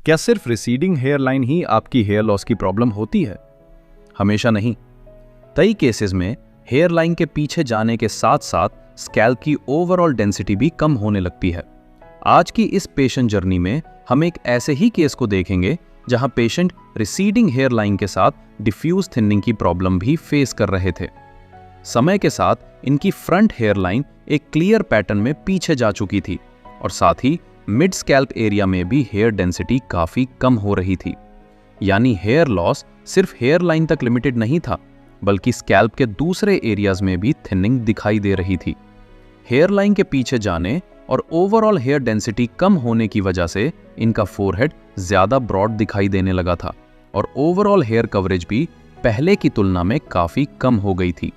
क्या सिर्फ receding hair line ही आपकी हेयर लॉस की प्रॉब्लम होती है? हमेशा नहीं। कई केसेस में हेयर लाइन के पीछे जाने के साथ साथ स्कैल्प की ओवरऑल डेंसिटी भी कम होने लगती है। आज की इस पेशेंट जर्नी में हम एक ऐसे ही केस को देखेंगे जहां पेशेंट रिसीडिंग हेयर लाइन के साथ डिफ्यूज थिनिंग की प्रॉब्लम भी फेस कर रहे थे। समय के साथ इनकी फ्रंट हेयर लाइन एक क्लियर पैटर्न में पीछे जा चुकी थी और साथ ही मिड स्कैल्प एरिया में भी हेयर डेंसिटी काफी कम हो रही थी। यानी हेयर लॉस सिर्फ हेयर लाइन तक लिमिटेड नहीं था, बल्कि स्कैल्प के दूसरे एरियाज में भी थिनिंग दिखाई दे रही थी। हेयर लाइन के पीछे जाने और ओवरऑल हेयर डेंसिटी कम होने की वजह से इनका फोरहेड ज्यादा ब्रॉड दिखाई देने लगा था और ओवरऑल हेयर कवरेज भी पहले की तुलना में काफी कम हो गई थी।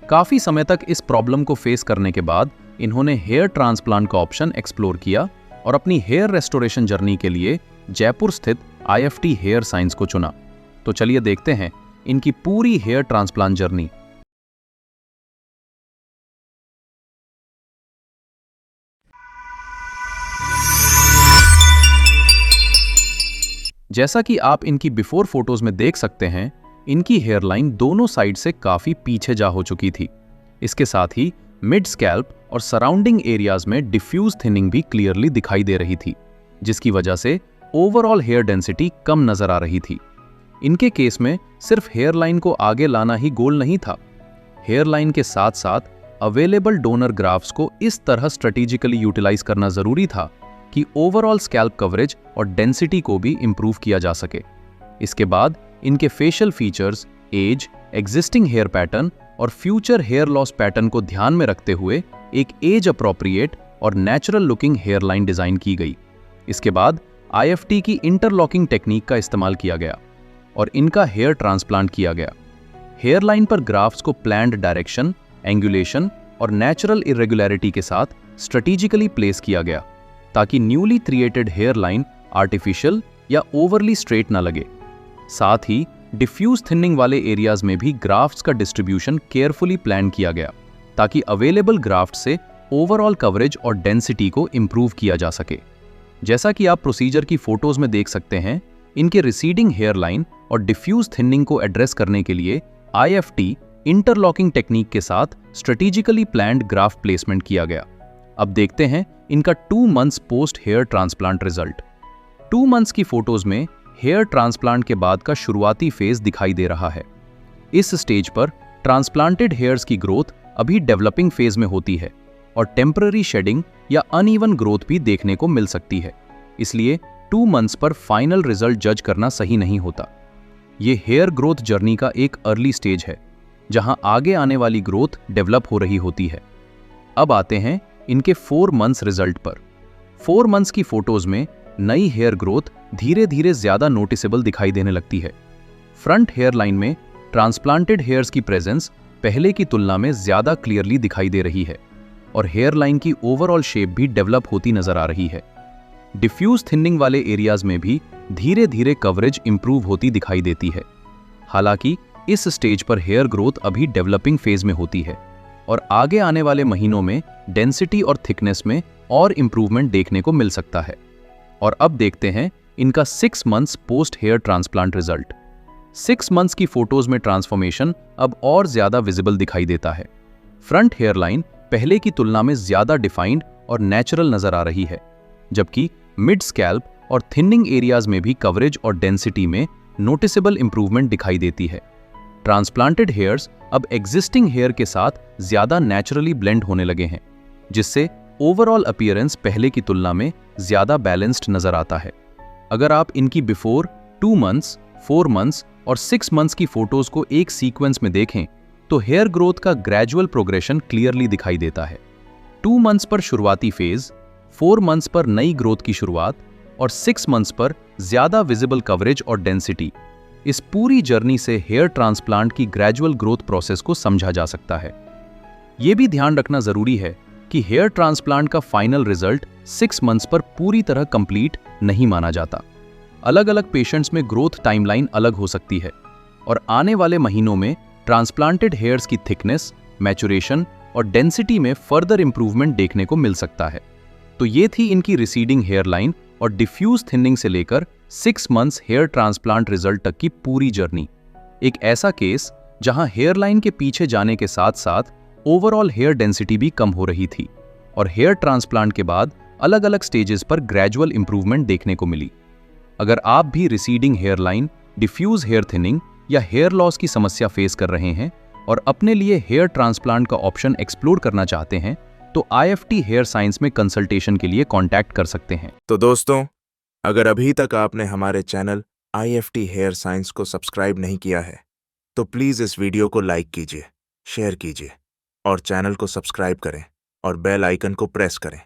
काफी समय तक इस प्रॉब्लम को फेस करने के बाद इन्होंने हेयर ट्रांसप्लांट का ऑप्शन एक्सप्लोर किया और अपनी हेयर रेस्टोरेशन जर्नी के लिए जयपुर स्थित IFT हेयर साइंस को चुना। तो चलिए देखते हैं इनकी पूरी हेयर ट्रांसप्लांट जर्नी। जैसा कि आप इनकी बिफोर फोटोज में देख सकते हैं, इनकी हेयर लाइन दोनों साइड से काफी पीछे जा हो चुकी थी। इसके साथ ही मिड स्कैल्प और सराउंडिंग एरियाज में डिफ्यूज थिनिंग भी क्लियरली दिखाई दे रही थी, जिसकी वजह से ओवरऑल हेयर डेंसिटी कम नजर आ रही थी। इनके केस में सिर्फ हेयर लाइन को आगे लाना ही गोल नहीं था। हेयर लाइन के साथ साथ अवेलेबल डोनर ग्राफ्ट्स को इस तरह स्ट्रेटेजिकली यूटिलाइज करना जरूरी था कि ओवरऑल स्कैल्प कवरेज और डेंसिटी को भी इंप्रूव किया जा सके। इसके बाद इनके facial features, age, existing hair pattern और फ्यूचर हेयर लॉस पैटर्न को ध्यान में रखते हुए एक एज अप्रोप्रिएट और natural looking hair line design की गई। इसके बाद IFT की इंटरलॉकिंग टेक्निक का इस्तेमाल किया गया और इनका हेयर ट्रांसप्लांट किया गया। हेयर लाइन पर ग्राफ्ट्स को प्लान्ड डायरेक्शन, एंगुलेशन और नेचुरल इरेगुलरिटी के साथ स्ट्रेटेजिकली प्लेस किया गया ताकि newly created hair line artificial या ओवरली स्ट्रेट न लगे। साथ ही डिफ्यूज थिनिंग वाले एरियाज में भी ग्राफ्ट्स का डिस्ट्रीब्यूशन केयरफुली प्लान किया गया ताकि अवेलेबल ग्राफ्ट से ओवरऑल कवरेज और डेंसिटी को इंप्रूव किया जा सके। जैसा कि आप प्रोसीजर की फोटोज में देख सकते हैं, इनके रिसीडिंग हेयर लाइन और डिफ्यूज थिनिंग को एड्रेस करने के लिए IFT इंटरलॉकिंग टेक्निक के साथ स्ट्रेटेजिकली प्लान्ड ग्राफ्ट प्लेसमेंट किया गया। अब देखते हैं इनका 2 months post hair transplant result. 2 months की फोटोज में हेयर ट्रांसप्लांट के बाद का शुरुआती फेज दिखाई दे रहा है। इस स्टेज पर ट्रांसप्लांटेड हेयर्स की ग्रोथ अभी डेवलपिंग फेज में होती है और टेम्पररी शेडिंग या अनइवन ग्रोथ भी देखने को मिल सकती है। इसलिए 2 मंथ्स पर फाइनल रिजल्ट जज करना सही नहीं होता। ये हेयर ग्रोथ जर्नी का एक अर्ली स्टेज है जहां आगे आने वाली ग्रोथ डेवलप हो रही होती है। अब आते हैं इनके 4 मंथ्स रिजल्ट पर। 4 मंथ्स की फोटोज में नई हेयर ग्रोथ धीरे धीरे ज्यादा नोटिसेबल दिखाई देने लगती है। फ्रंट हेयर लाइन में ट्रांसप्लांटेड हेयर्स की प्रेजेंस पहले की तुलना में ज्यादा क्लियरली दिखाई दे रही है और हेयर लाइन की ओवरऑल शेप भी डेवलप होती नजर आ रही है। डिफ्यूज थिनिंग वाले एरियाज में भी धीरे धीरे कवरेज इंप्रूव होती दिखाई देती है। हालांकि इस स्टेज पर हेयर ग्रोथ अभी डेवलपिंग फेज में होती है और आगे आने वाले महीनों में डेंसिटी और थिकनेस में और इंप्रूवमेंट देखने को मिल सकता है। और अब देखते हैं इनका 6 months post hair transplant result. 6 months की फोटोज में ट्रांसफॉर्मेशन अब और ज्यादा विजिबल दिखाई देता है। फ्रंट हेयर लाइन पहले की तुलना में ज्यादा डिफाइंड और नेचुरल नजर आ रही है, जबकि मिड स्कैल्प और थिनिंग एरियाज में भी कवरेज और डेंसिटी में नोटिसेबल इंप्रूवमेंट दिखाई देती है। ट्रांसप्लांटेड हेयर्स अब एग्जिस्टिंग हेयर के साथ ज्यादा नेचुरली ब्लेंड होने लगे हैं, जिससे ओवरऑल अपीयरेंस पहले की तुलना में ज्यादा बैलेंस्ड नजर आता है। अगर आप इनकी बिफोर 2 मंथ्स, 4 मंथ्स और 6 मंथ्स की फोटोज को एक सीक्वेंस में देखें तो हेयर ग्रोथ का ग्रेजुअल प्रोग्रेशन क्लियरली दिखाई देता है। 2 मंथ्स पर शुरुआती फेज, 4 मंथ्स पर नई ग्रोथ की शुरुआत और 6 मंथ्स पर ज्यादा विजिबल कवरेज और डेंसिटी। इस पूरी जर्नी से हेयर ट्रांसप्लांट की ग्रेजुअल ग्रोथ प्रोसेस को समझा जा सकता है। यह भी ध्यान रखना जरूरी है कि हेयर ट्रांसप्लांट का फाइनल रिजल्ट 6 मंथ्स पर पूरी तरह कंप्लीट नहीं माना जाता। अलग अलग पेशेंट्स में ग्रोथ टाइमलाइन अलग हो सकती है और आने वाले महीनों में ट्रांसप्लांटेड हेयर्स की थिकनेस, मैचुरेशन और डेंसिटी में फर्दर इंप्रूवमेंट देखने को मिल सकता है। तो ये थी इनकी रिसीडिंग हेयर लाइन और डिफ्यूज थिनिंग से लेकर 6 मंथ्स हेयर ट्रांसप्लांट रिजल्ट तक की पूरी जर्नी। एक ऐसा केस जहां हेयरलाइन के पीछे जाने के साथ साथ ओवरऑल हेयर डेंसिटी भी कम हो रही थी और हेयर ट्रांसप्लांट के बाद अलग अलग स्टेजेस पर ग्रेजुअल इंप्रूवमेंट देखने को मिली। अगर आप भी receding hairline, diffuse hair thinning या हेयर लॉस की समस्या फेस कर रहे हैं और अपने लिए हेयर ट्रांसप्लांट का ऑप्शन एक्सप्लोर करना चाहते हैं तो IFT हेयर साइंस में कंसल्टेशन के लिए कांटेक्ट कर सकते हैं। तो दोस्तों, अगर अभी तक आपने हमारे चैनल IFT हेयर साइंस को सब्सक्राइब नहीं किया है तो प्लीज़ इस वीडियो को लाइक कीजिए, शेयर कीजिए और चैनल को सब्सक्राइब करें और बेल आइकन को प्रेस करें